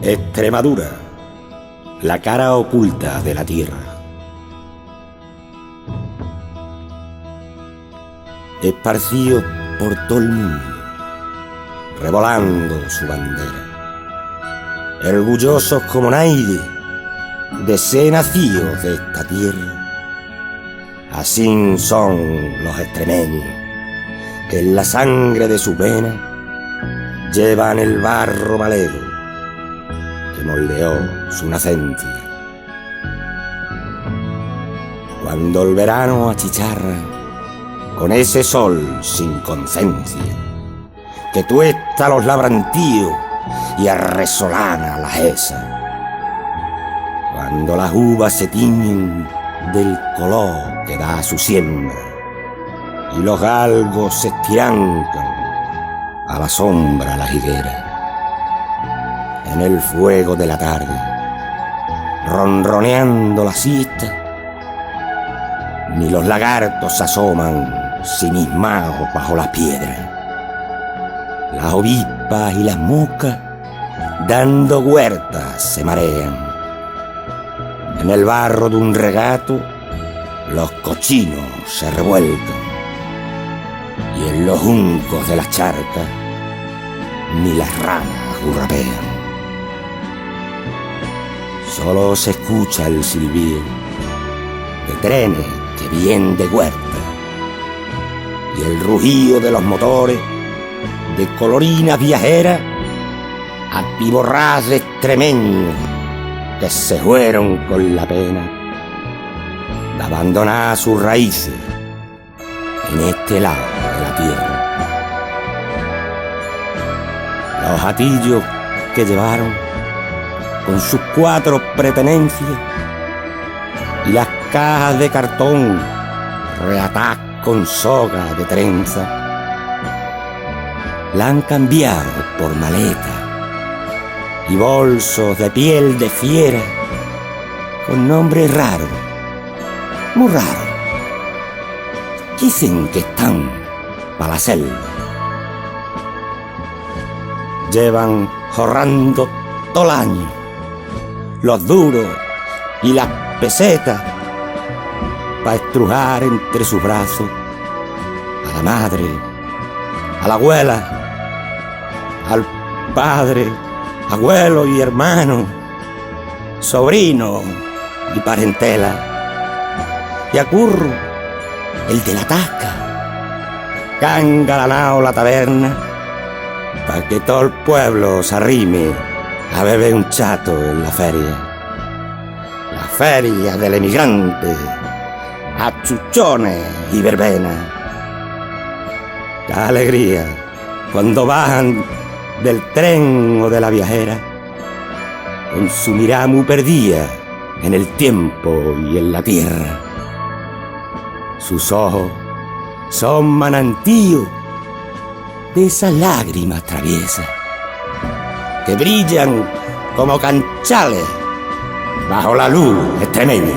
Extremadura, la cara oculta de la tierra. Esparcido por todo el mundo, revolando su bandera, orgullosos como nadie de ser nacidos de esta tierra. Así son los extremeños, que en la sangre de su vena llevan el barro valero que moldeó su nacencia. Cuando el verano achicharra con ese sol sin conciencia, que tuesta los labrantíos y arresolana la esa. Cuando las uvas se tiñen del color que da su siembra y los galgos se estirancan a la sombra la higuera. En el fuego de la tarde, ronroneando la siesta, ni los lagartos asoman simismados bajo las piedras. Las ovispas y las moscas, dando huertas, se marean. En el barro de un regato, los cochinos se revuelcan. Y en los juncos de las charcas, ni las ranas hurrapean. Solo se escucha el silbido de trenes que vienen de huerta y el rugido de los motores de colorinas viajeras, atiborradas de extremeños que se fueron con la pena de abandonar sus raíces en este lado de la tierra. Los atillos que llevaron con sus 4 pertenencias y las cajas de cartón reatadas con soga de trenza, la han cambiado por maletas y bolsos de piel de fiera con nombres raros, muy raros. Dicen que están para la selva. Llevan jorrando todo el año los duros y las pesetas para estrujar entre sus brazos a la madre, a la abuela, al padre, abuelo y hermano, sobrino y parentela, y a Curro, el de la tasca, que han engalanado la taberna para que todo el pueblo se arrime a beber un chato en la feria del emigrante, a chuchones y verbenas. ¡Qué alegría cuando bajan del tren o de la viajera, con su mirada muy perdida en el tiempo y en la tierra! Sus ojos son manantíos de esas lágrimas traviesas que brillan como canchales bajo la luz extremeña.